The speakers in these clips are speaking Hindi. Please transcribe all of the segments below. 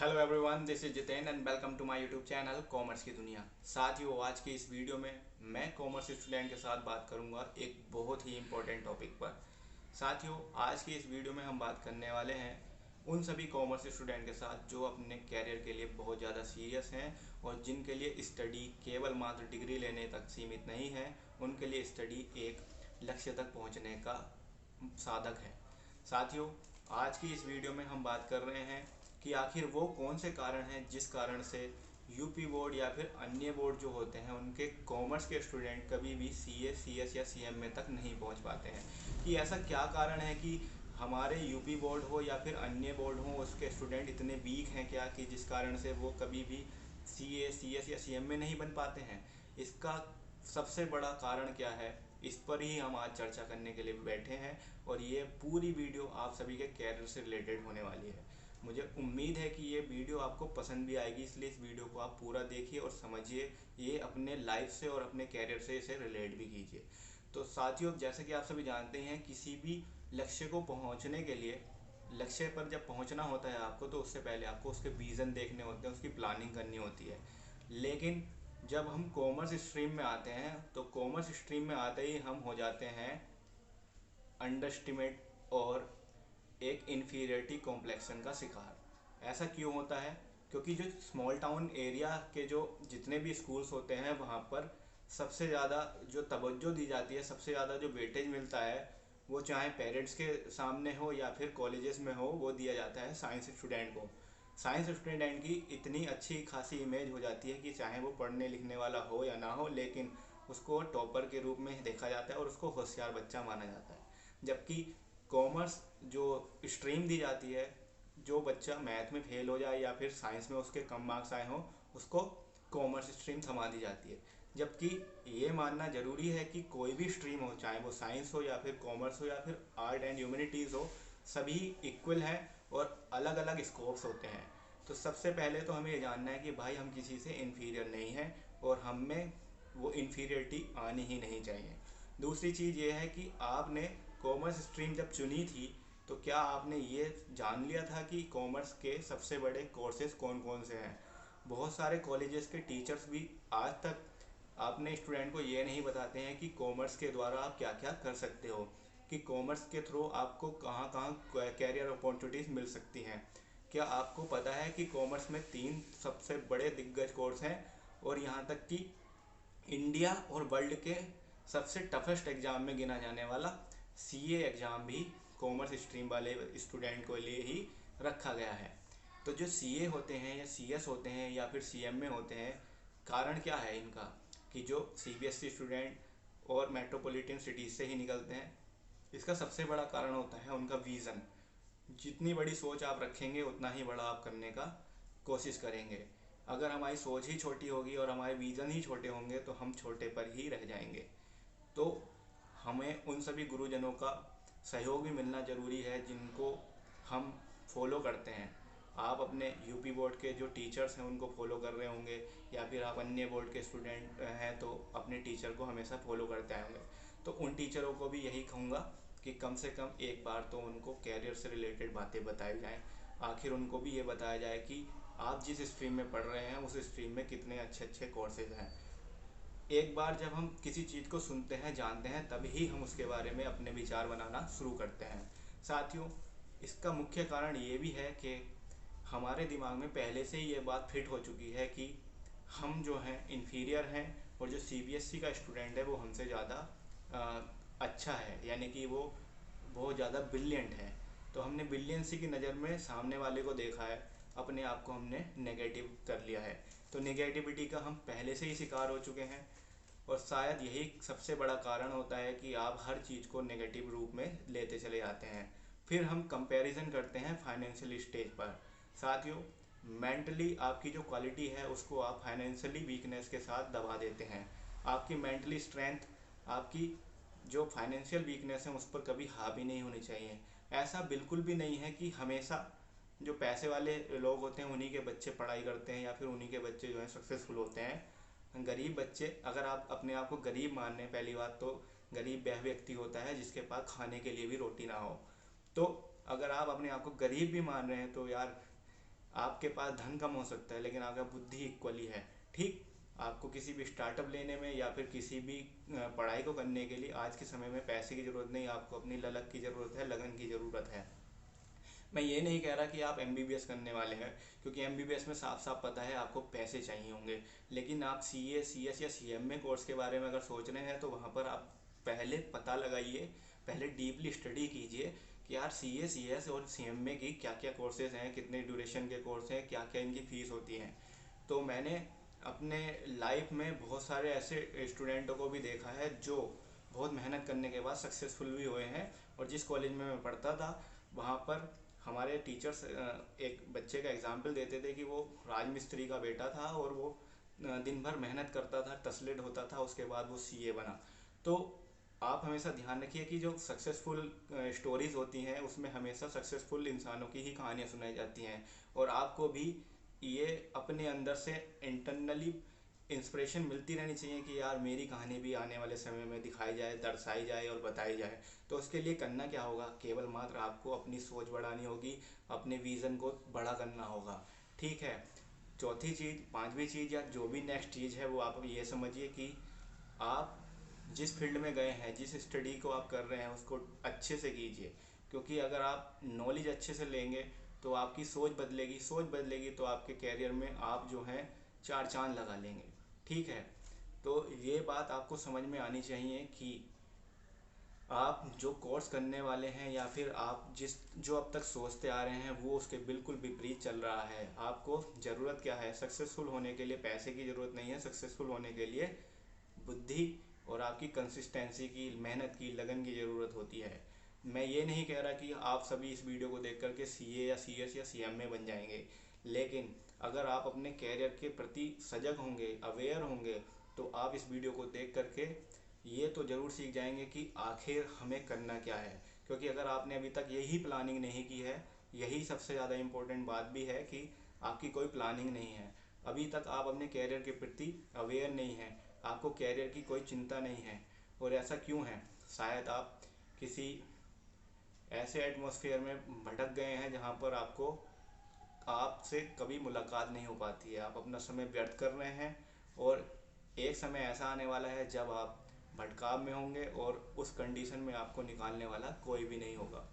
Hello everyone, this is Jiten and welcome to my YouTube channel commerce की दुनिया। साथियों, आज की इस वीडियो में मैं कॉमर्स स्टूडेंट के साथ बात करूंगा एक बहुत ही इम्पोर्टेंट टॉपिक पर। साथियों, आज की इस वीडियो में हम बात करने वाले हैं उन सभी कॉमर्स स्टूडेंट के साथ जो अपने कैरियर के लिए बहुत ज़्यादा सीरियस हैं और जिनके लिए स्टडी केवल मात्र डिग्री लेने तक सीमित नहीं है। उनके लिए स्टडी एक लक्ष्य तक पहुंचने का साधक है। साथियों, आज की इस वीडियो में हम बात कर रहे हैं कि आखिर वो कौन से कारण हैं जिस कारण से यूपी बोर्ड या फिर अन्य बोर्ड जो होते हैं उनके कॉमर्स के स्टूडेंट कभी भी सीए, सीएस या सीएम में तक नहीं पहुंच पाते हैं। कि ऐसा क्या कारण है कि हमारे यूपी बोर्ड हो या फिर अन्य बोर्ड हो, उसके स्टूडेंट इतने वीक हैं क्या कि जिस कारण से वो कभी भी सीए, सीएस या सीएम में नहीं बन पाते हैं। इसका सबसे बड़ा कारण क्या है, इस पर ही हम आज चर्चा करने के लिए बैठे हैं और ये पूरी वीडियो आप सभी के कैरियर से रिलेटेड होने वाली है। मुझे उम्मीद है कि ये वीडियो आपको पसंद भी आएगी, इसलिए इस वीडियो को आप पूरा देखिए और समझिए, ये अपने लाइफ से और अपने कैरियर से इसे रिलेट भी कीजिए। तो साथियों, जैसे कि आप सभी जानते हैं, किसी भी लक्ष्य को पहुंचने के लिए, लक्ष्य पर जब पहुंचना होता है आपको, तो उससे पहले आपको उसके विज़न देखने होते हैं, उसकी प्लानिंग करनी होती है। लेकिन जब हम कॉमर्स स्ट्रीम में आते हैं तो कॉमर्स स्ट्रीम में आते ही हम हो जाते हैं अंडर और एक इन्फीरियरिटी कॉम्प्लेक्सन का शिकार। ऐसा क्यों होता है? क्योंकि जो स्मॉल टाउन एरिया के जो जितने भी स्कूल्स होते हैं वहाँ पर सबसे ज़्यादा जो तवज्जो दी जाती है, सबसे ज़्यादा जो वेटेज मिलता है, वो चाहे पेरेंट्स के सामने हो या फिर कॉलेजेस में हो, वो दिया जाता है साइंस स्टूडेंट को। साइंस स्टूडेंट की इतनी अच्छी खासी इमेज हो जाती है कि चाहे वो पढ़ने लिखने वाला हो या ना हो, लेकिन उसको टॉपर के रूप में देखा जाता है और उसको होशियार बच्चा माना जाता है। जबकि कॉमर्स जो स्ट्रीम दी जाती है, जो बच्चा मैथ में फेल हो जाए या फिर साइंस में उसके कम मार्क्स आए हों, उसको कॉमर्स स्ट्रीम थमा दी जाती है। जबकि ये मानना ज़रूरी है कि कोई भी स्ट्रीम हो, चाहे वो साइंस हो या फिर कॉमर्स हो या फिर आर्ट एंड ह्यूमैनिटीज़ हो, सभी इक्वल हैं और अलग अलग स्कोप्स होते हैं। तो सबसे पहले तो हमें ये जानना है कि भाई हम किसी से इन्फीरियर नहीं हैं और हम में वो इन्फीरियरिटी आनी ही नहीं चाहिए। दूसरी चीज़ ये है कि आपने कॉमर्स स्ट्रीम जब चुनी थी तो क्या आपने ये जान लिया था कि कॉमर्स के सबसे बड़े कोर्सेज कौन कौन से हैं? बहुत सारे कॉलेजेस के टीचर्स भी आज तक आपने स्टूडेंट को ये नहीं बताते हैं कि कॉमर्स के द्वारा आप क्या क्या कर सकते हो, कि कॉमर्स के थ्रू आपको कहाँ कहाँ कैरियर अपॉर्चुनिटीज़ मिल सकती हैं। क्या आपको पता है कि कॉमर्स में 3 सबसे बड़े दिग्गज कोर्स हैं और यहाँ तक कि इंडिया और वर्ल्ड के सबसे टफेस्ट एग्ज़ाम में गिना जाने वाला सीए एग्ज़ाम भी कॉमर्स स्ट्रीम वाले स्टूडेंट को लिए ही रखा गया है। तो जो सीए होते हैं या सीएस होते हैं या फिर सीएम में होते हैं, कारण क्या है इनका? कि जो सीबीएसई स्टूडेंट और मेट्रोपॉलिटन सिटीज़ से ही निकलते हैं। इसका सबसे बड़ा कारण होता है उनका विज़न। जितनी बड़ी सोच आप रखेंगे उतना ही बड़ा आप करने का कोशिश करेंगे। अगर हमारी सोच ही छोटी होगी और हमारे विज़न ही छोटे होंगे तो हम छोटे पर ही रह जाएंगे। तो हमें उन सभी गुरुजनों का सहयोग भी मिलना ज़रूरी है जिनको हम फॉलो करते हैं। आप अपने यूपी बोर्ड के जो टीचर्स हैं उनको फॉलो कर रहे होंगे, या फिर आप अन्य बोर्ड के स्टूडेंट हैं तो अपने टीचर को हमेशा फॉलो करते आए होंगे। तो उन टीचरों को भी यही कहूँगा कि कम से कम एक बार तो उनको कैरियर से रिलेटेड बातें बताई जाएँ। आखिर उनको भी ये बताया जाए कि आप जिस स्ट्रीम में पढ़ रहे हैं उस स्ट्रीम में कितने अच्छे अच्छे कोर्सेज हैं। एक बार जब हम किसी चीज़ को सुनते हैं, जानते हैं, तभी हम उसके बारे में अपने विचार बनाना शुरू करते हैं। साथियों, इसका मुख्य कारण ये भी है कि हमारे दिमाग में पहले से ही ये बात फिट हो चुकी है कि हम जो हैं इन्फीरियर हैं और जो सीबीएसई का स्टूडेंट है वो हमसे ज़्यादा अच्छा है, यानी कि वो बहुत ज़्यादा ब्रिलियंट है। तो हमने ब्रिलियंसी की नज़र में सामने वाले को देखा है, अपने आप को हमने नेगेटिव कर लिया है। तो नेगेटिविटी का हम पहले से ही शिकार हो चुके हैं और शायद यही सबसे बड़ा कारण होता है कि आप हर चीज़ को नेगेटिव रूप में लेते चले जाते हैं। फिर हम कंपैरिजन करते हैं फाइनेंशियल स्टेज पर। साथियों, मेंटली आपकी जो क्वालिटी है उसको आप फाइनेंशियली वीकनेस के साथ दबा देते हैं। आपकी मेंटली स्ट्रेंथ, आपकी जो फाइनेंशियल वीकनेस है उस पर कभी हावी नहीं होनी चाहिए। ऐसा बिल्कुल भी नहीं है कि हमेशा जो पैसे वाले लोग होते हैं उन्हीं के बच्चे पढ़ाई करते हैं या फिर उन्हीं के बच्चे जो हैं सक्सेसफुल होते हैं। गरीब बच्चे, अगर आप अपने आप को गरीब मान रहे हैं, पहली बात तो गरीब वह व्यक्ति होता है जिसके पास खाने के लिए भी रोटी ना हो। तो अगर आप अपने आप को गरीब भी मान रहे हैं तो यार, आपके पास धन कम हो सकता है लेकिन आपका बुद्धि इक्वली है। ठीक, आपको किसी भी स्टार्टअप लेने में या फिर किसी भी पढ़ाई को करने के लिए आज के समय में पैसे की ज़रूरत नहीं, आपको अपनी ललक की ज़रूरत है, लगन की ज़रूरत है। मैं ये नहीं कह रहा कि आप एमबीबीएस करने वाले हैं, क्योंकि एमबीबीएस में साफ साफ पता है आपको पैसे चाहिए होंगे। लेकिन आप सीए, सीएस या सीएमए कोर्स के बारे में अगर सोच रहे हैं तो वहाँ पर आप पहले पता लगाइए, पहले डीपली स्टडी कीजिए कि यार सीए, सीएस और सीएमए की क्या क्या कोर्सेज हैं, कितने ड्यूरेशन के कोर्स हैं, क्या क्या इनकी फ़ीस होती हैं। तो मैंने अपने लाइफ में बहुत सारे ऐसे स्टूडेंटों को भी देखा है जो बहुत मेहनत करने के बाद सक्सेसफुल भी हुए हैं। और जिस कॉलेज में मैं पढ़ता था वहाँ पर हमारे टीचर्स एक बच्चे का एग्जाम्पल देते थे कि वो राजमिस्त्री का बेटा था और वो दिन भर मेहनत करता था, टसलेट होता था, उसके बाद वो सीए बना। तो आप हमेशा ध्यान रखिए कि जो सक्सेसफुल स्टोरीज होती हैं उसमें हमेशा सक्सेसफुल इंसानों की ही कहानियाँ सुनाई जाती हैं। और आपको भी ये अपने अंदर से इंटरनली इंस्पिरेशन मिलती रहनी चाहिए कि यार मेरी कहानी भी आने वाले समय में दिखाई जाए, दर्शाई जाए और बताई जाए। तो उसके लिए करना क्या होगा, केवल मात्र आपको अपनी सोच बढ़ानी होगी, अपने विज़न को बड़ा करना होगा। ठीक है। चौथी चीज़, पांचवी चीज़ या जो भी नेक्स्ट चीज़ है वो आप ये समझिए कि आप जिस फील्ड में गए हैं, जिस स्टडी को आप कर रहे हैं उसको अच्छे से कीजिए। क्योंकि अगर आप नॉलेज अच्छे से लेंगे तो आपकी सोच बदलेगी, सोच बदलेगी तो आपके कैरियर में आप जो हैं चार चांद लगा लेंगे। ठीक है। तो ये बात आपको समझ में आनी चाहिए कि आप जो कोर्स करने वाले हैं या फिर आप जो अब तक सोचते आ रहे हैं वो उसके बिल्कुल विपरीत चल रहा है। आपको ज़रूरत क्या है, सक्सेसफुल होने के लिए पैसे की ज़रूरत नहीं है, सक्सेसफुल होने के लिए बुद्धि और आपकी कंसिस्टेंसी की, मेहनत की, लगन की ज़रूरत होती है। मैं ये नहीं कह रहा कि आप सभी इस वीडियो को देख करके सीए या सीएस या सीएमए बन जाएंगे, लेकिन अगर आप अपने कैरियर के प्रति सजग होंगे, अवेयर होंगे, तो आप इस वीडियो को देख करके ये तो ज़रूर सीख जाएंगे कि आखिर हमें करना क्या है। क्योंकि अगर आपने अभी तक यही प्लानिंग नहीं की है, यही सबसे ज़्यादा इम्पोर्टेंट बात भी है कि आपकी कोई प्लानिंग नहीं है, अभी तक आप अपने कैरियर के प्रति अवेयर नहीं हैं, आपको कैरियर की कोई चिंता नहीं है। और ऐसा क्यों है, शायद आप किसी ऐसे एटमॉस्फेयर में भटक गए हैं जहाँ पर आपसे कभी मुलाकात नहीं हो पाती है, आप अपना समय व्यर्थ कर रहे हैं। और एक समय ऐसा आने वाला है जब आप भटकाव में होंगे और उस कंडीशन में आपको निकालने वाला कोई भी नहीं होगा।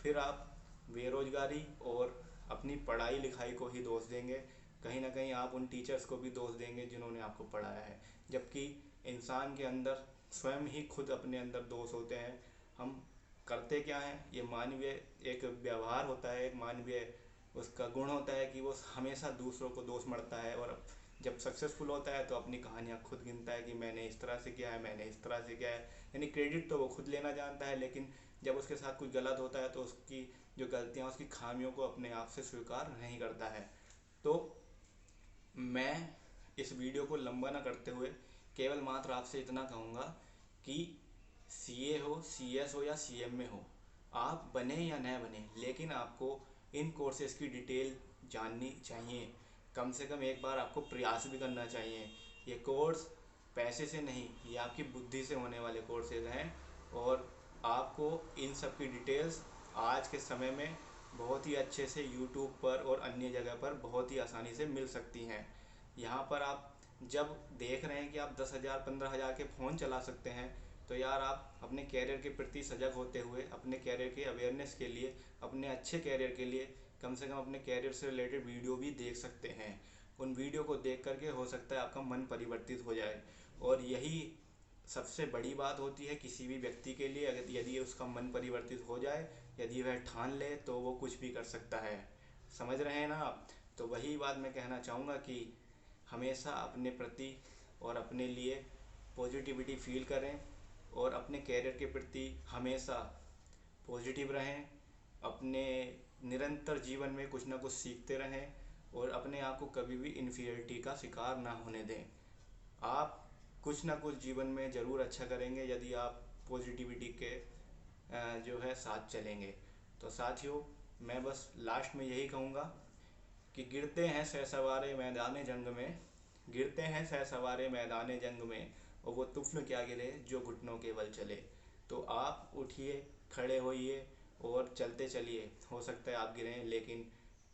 फिर आप बेरोजगारी और अपनी पढ़ाई लिखाई को ही दोष देंगे, कहीं ना कहीं आप उन टीचर्स को भी दोष देंगे जिन्होंने आपको पढ़ाया है। जबकि इंसान के अंदर स्वयं ही खुद अपने अंदर दोष होते हैं। हम करते क्या हैं, ये मानवीय एक व्यवहार होता है, एक मानवीय उसका गुण होता है कि वो हमेशा दूसरों को दोष मढ़ता है। और जब सक्सेसफुल होता है तो अपनी कहानियाँ खुद गिनता है कि मैंने इस तरह से किया है, मैंने इस तरह से किया है, यानी क्रेडिट तो वो खुद लेना जानता है। लेकिन जब उसके साथ कुछ गलत होता है तो उसकी जो गलतियाँ, उसकी खामियों को अपने आप से स्वीकार नहीं करता है। तो मैं इस वीडियो को लंबा ना करते हुए केवल मात्र आपसे इतना कहूँगा कि सीए हो, सीएस हो या सीएमए हो, आप बने या न बने, लेकिन आपको इन कोर्सेज़ की डिटेल जाननी चाहिए। कम से कम एक बार आपको प्रयास भी करना चाहिए। ये कोर्स पैसे से नहीं, ये आपकी बुद्धि से होने वाले कोर्सेज हैं। और आपको इन सब की डिटेल्स आज के समय में बहुत ही अच्छे से यूट्यूब पर और अन्य जगह पर बहुत ही आसानी से मिल सकती हैं। यहाँ पर आप जब देख रहे हैं कि आप 10,000 15,000 के फ़ोन चला सकते हैं, तो यार आप अपने कैरियर के प्रति सजग होते हुए, अपने कैरियर के अवेयरनेस के लिए, अपने अच्छे कैरियर के लिए कम से कम अपने कैरियर से रिलेटेड वीडियो भी देख सकते हैं। उन वीडियो को देख करके हो सकता है आपका मन परिवर्तित हो जाए। और यही सबसे बड़ी बात होती है किसी भी व्यक्ति के लिए, अगर यदि उसका मन परिवर्तित हो जाए, यदि वह ठान ले तो वो कुछ भी कर सकता है। समझ रहे हैं ना आप? तो वही बात मैं कहना चाहूँगा कि हमेशा अपने प्रति और अपने लिए पॉजिटिविटी फील करें और अपने कैरियर के प्रति हमेशा पॉजिटिव रहें। अपने निरंतर जीवन में कुछ ना कुछ सीखते रहें और अपने आप को कभी भी इन्फीरियरिटी का शिकार ना होने दें। आप कुछ ना कुछ जीवन में ज़रूर अच्छा करेंगे यदि आप पॉजिटिविटी के जो है साथ चलेंगे। तो साथियों, मैं बस लास्ट में यही कहूँगा कि गिरते हैं सहसवारे मैदान जंग में, गिरते हैं सहसवारे मैदान जंग में, और वो तुफ़्ल क्या गिरे जो घुटनों के बल चले। तो आप उठिए, खड़े होइए और चलते चलिए। हो सकता है आप गिरें, लेकिन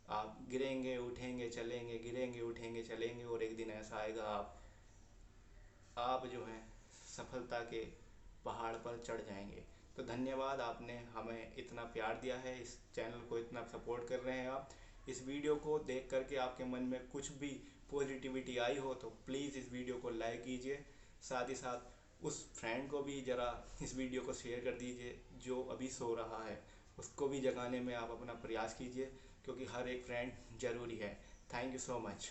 आप गिरेंगे उठेंगे चलेंगे, गिरेंगे उठेंगे चलेंगे, और एक दिन ऐसा आएगा आप जो है सफलता के पहाड़ पर चढ़ जाएंगे। तो धन्यवाद, आपने हमें इतना प्यार दिया है, इस चैनल को इतना सपोर्ट कर रहे हैं आप। इस वीडियो को देख करके आपके मन में कुछ भी पॉजिटिविटी आई हो तो प्लीज़ इस वीडियो को लाइक कीजिए। साथ ही साथ उस फ्रेंड को भी ज़रा इस वीडियो को शेयर कर दीजिए जो अभी सो रहा है, उसको भी जगाने में आप अपना प्रयास कीजिए, क्योंकि हर एक फ्रेंड ज़रूरी है। Thank you so much.